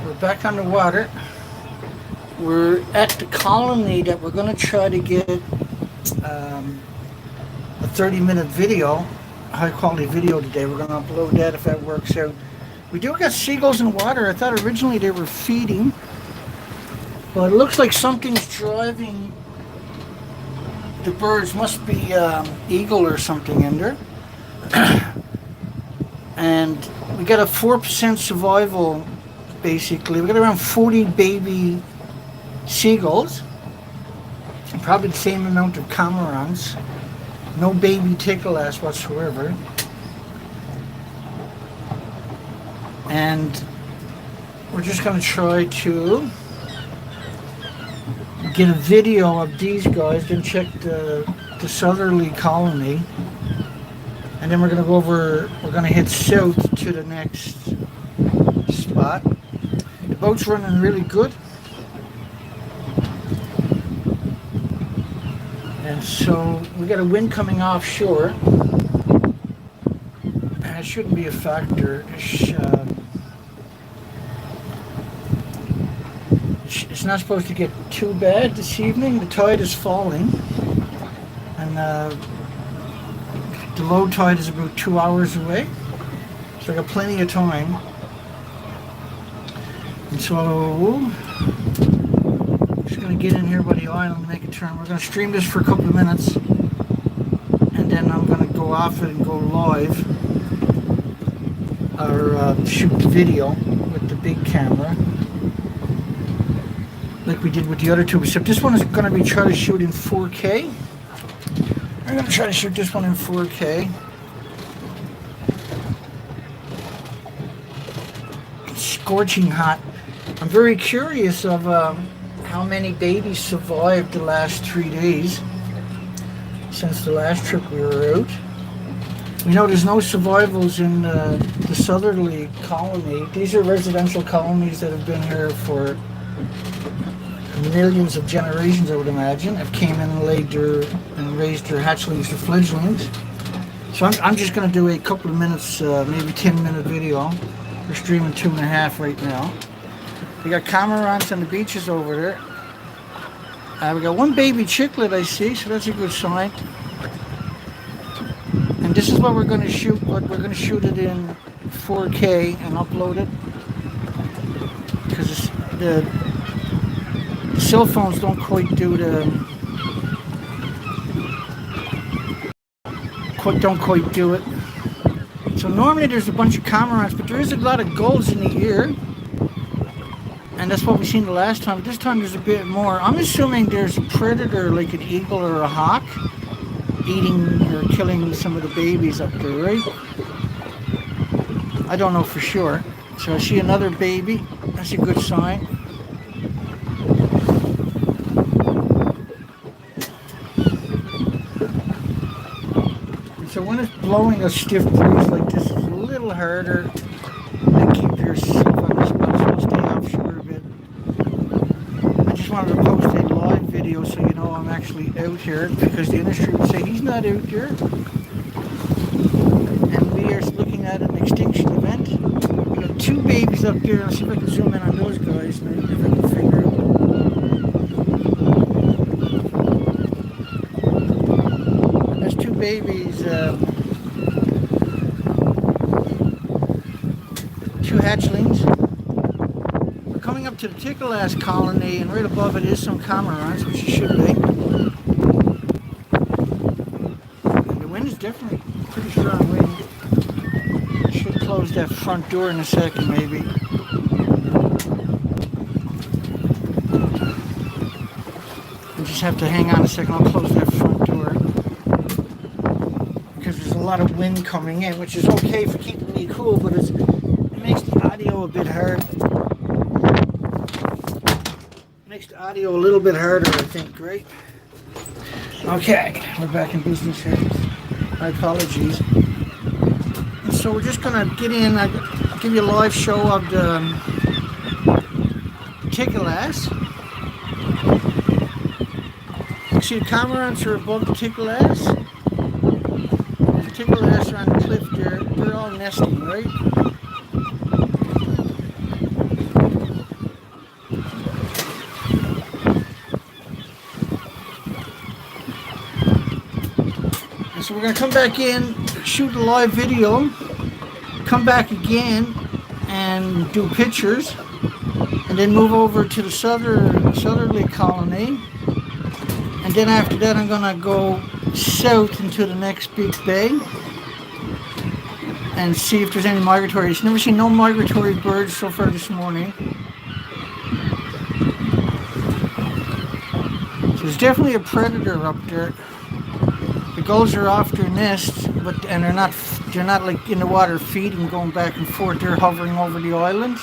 We're back on the water. We're at the colony that we're going to try to get a 30-minute video, high quality video today. We're going to upload that if that works out. We do got seagulls in water. I thought originally they were feeding, but it looks like something's driving the birds. Must be eagle or something in there. And we got a 4% survival, basically. We got around 40 baby seagulls, and probably the same amount of cormorants. No baby tickle-ass whatsoever. And we're just going to try to get a video of these guys, then check the southerly colony. And then we're going to go over, we're going to head south to the next spot. The boat's running really good. And so we got a wind coming offshore. It shouldn't be a factor. It's not supposed to get too bad this evening. The tide is falling. And the low tide is about 2 hours away, so I got plenty of time. And so I'm just going to get in here by the island and make a turn. We're going to stream this for a couple of minutes, and then I'm going to go off it and go live, or shoot the video with the big camera, like we did with the other two, except this one is going to be trying to shoot in 4K. I'm going to try to shoot this one in 4K. It's scorching hot. I'm very curious of how many babies survived the last 3 days since the last trip we were out. We know there's no survivals in the southerly colony. These are residential colonies that have been here for millions of generations, I would imagine, have came in and laid their and raised their hatchlings to fledglings. So I'm just going to do a couple of minutes, maybe 10-minute video. We're streaming 2.5 right now. We got cormorants on the beaches over there. We got one baby chicklet I see, so that's a good sign. And this is what we're going to shoot, but we're going to shoot it in 4K and upload it, because the cell phones don't quite do it. So normally there's a bunch of cormorants, but there is a lot of gulls in the air, and that's what we seen the last time. This time there's a bit more. I'm assuming there's a predator like an eagle or a hawk eating or killing some of the babies up there, right? I don't know for sure. So I see another baby. That's a good sign. So when it's blowing a stiff breeze like this, it's a little harder to keep yourself on the spot, so stay offshore a bit. I just wanted to post a live video so you know I'm actually out here, because the industry would say he's not out here. And we are looking at an extinction event. We got two babies up there. I'll see if I can zoom in on those guys, maybe if I can figure out. There's two babies. Two hatchlings. We're coming up to the tickle-ass colony, and right above it is some cormorants, which it should be. And the wind is definitely pretty strong wind. I should close that front door in a second, maybe. I just have to hang on a second. I'll close that front door, because there's a lot of wind coming in, which is okay for keeping me cool, but it makes the audio a bit hard. Makes the audio a little bit harder, I think, right? Okay, we're back in business here. My apologies. And so we're just gonna get in. I'll give you a live show of the tickle-ass. See, the cormorants are above the tickle-ass. The tickle-ass are on the cliff there. They're all nesting, right? we're going to come back in, shoot a live video, come back again and do pictures, and then move over to the southerly colony. And then after that, I'm going to go south into the next big bay and see if there's any migratories. Never seen no migratory birds so far this morning. So there's definitely a predator up there. The gulls are off their nests, and they're not like in the water feeding, going back and forth. They're hovering over the island.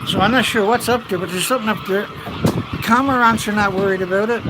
So I'm not sure what's up there, but there's something up there. Cormorants are not worried about it.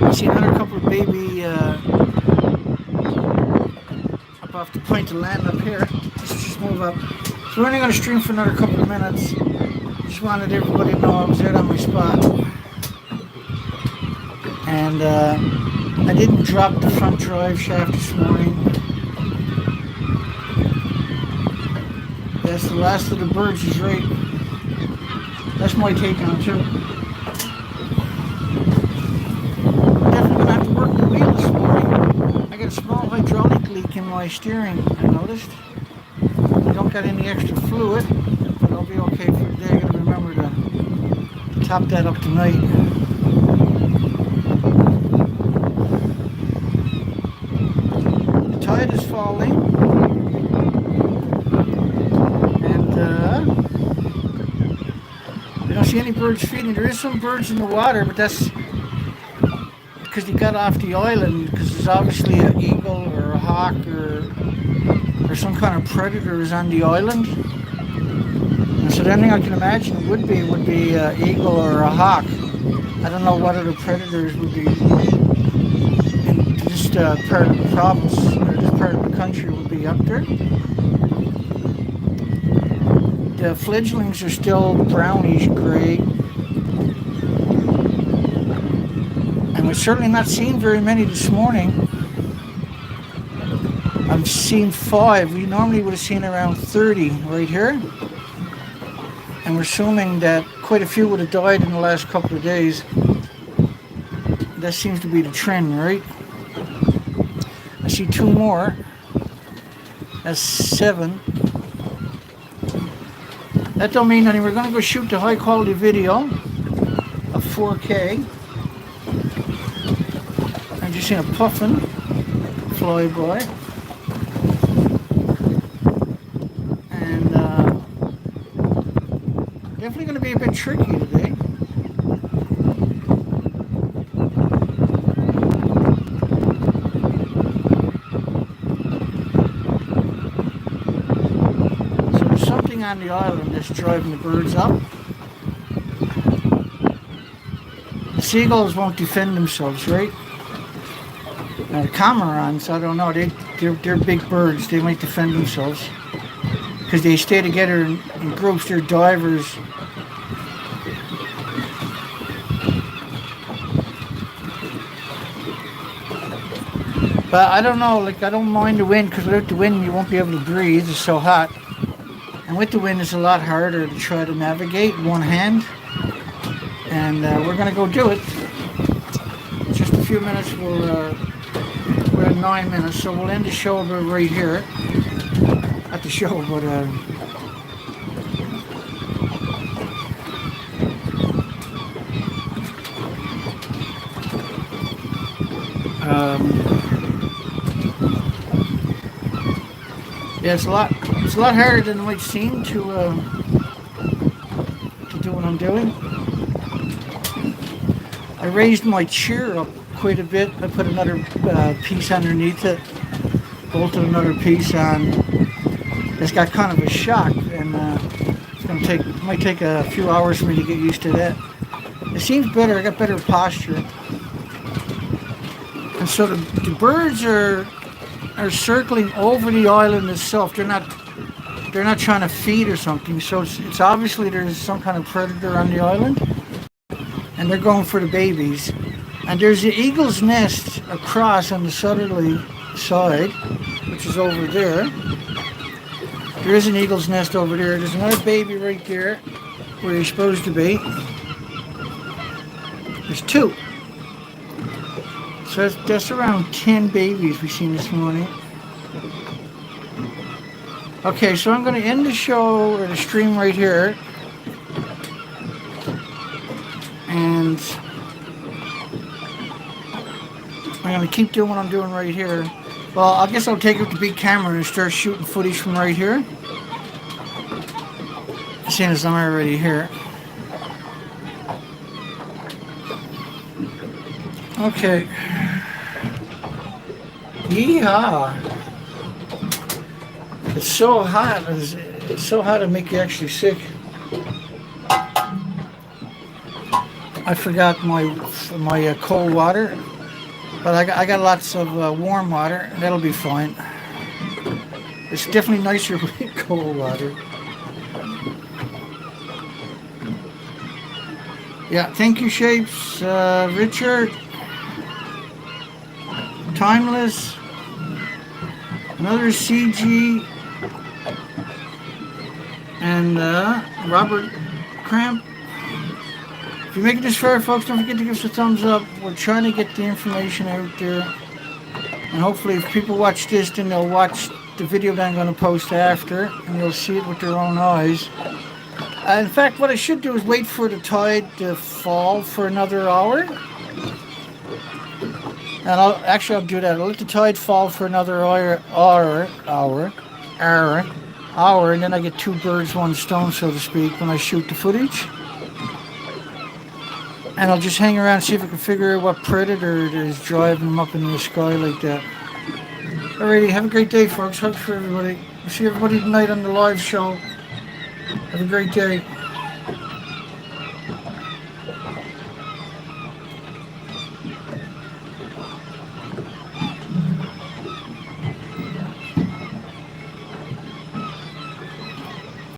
I see another couple of baby up off the point of land up here. Let's just move up. So we're only going to stream for another couple of minutes. Just wanted everybody to know I was there on my spot. And I didn't drop the front drive shaft this morning. That's the last of the birds is right. That's my take on it too. I'm definitely gonna have to work the wheel this morning. I got a small hydraulic leak in my steering, I noticed. I don't got any extra fluid, but I'll be okay for the day. I gotta remember to top that up tonight. The tide is falling. I don't see any birds feeding. There is some birds in the water, but that's because they got off the island, because there's obviously an eagle or a hawk or some kind of predator is on the island. And so the only thing I can imagine would be an eagle or a hawk. I don't know what other predators would be in this part of the province, or this part of the country would be up there. The fledglings are still brownish gray, and we're certainly not seeing very many this morning. I've seen 5. We normally would have seen around 30 right here, and we're assuming that quite a few would have died in the last couple of days. That seems to be the trend, right? I see 2 more. That's 7. That don't mean anything. We're going to go shoot the high quality video of 4K. I'm just seeing a puffin fly by. And definitely going to be a bit tricky today. On the island that's driving the birds up. The seagulls won't defend themselves, right? Now the cormorants, I don't know, they're big birds. They might defend themselves because they stay together in groups. They're divers. But I don't know, like I don't mind the wind, because without the wind you won't be able to breathe. It's so hot. And with the wind, it's a lot harder to try to navigate one hand. And we're going to go do it. Just a few minutes. We're at 9 minutes, so we'll end the show about right here. Not the show, but yeah, it's a lot harder than it might seem to do what I'm doing. I raised my chair up quite a bit. I put another piece underneath it, bolted another piece on. It's got kind of a shock, and it might take a few hours for me to get used to that. It seems better. I got better posture. And so the birds are circling over the island itself. They're they're not trying to feed or something. So it's obviously there's some kind of predator on the island, and they're going for the babies. And there's the eagle's nest across on the southerly side, which is over there. There is an eagle's nest over there. There's another baby right there where he's supposed to be. There's two. So that's around 10 babies we've seen this morning. Okay, so I'm going to end the show or the stream right here. And I'm going to keep doing what I'm doing right here. Well, I guess I'll take out the big camera and start shooting footage from right here. Seeing as I'm already here. Okay. Yeehaw. It's so hot. It's so hot to make you actually sick. I forgot my cold water. But I got lots of warm water. That'll be fine. It's definitely nicer with cold water. Yeah, thank you, Shapes. Richard. Timeless. Another CG. And Robert Cramp. If you make it this far, folks, don't forget to give us a thumbs up. We're trying to get the information out there. And hopefully if people watch this, then they'll watch the video that I'm going to post after. And they'll see it with their own eyes. In fact, what I should do is wait for the tide to fall for another hour. And I'll do that. I'll let the tide fall for another hour, and then I get two birds, one stone, so to speak, when I shoot the footage. And I'll just hang around and see if I can figure out what predator it is driving them up in the sky like that. Alrighty, have a great day, folks. Hugs for everybody. We'll see everybody tonight on the live show. Have a great day.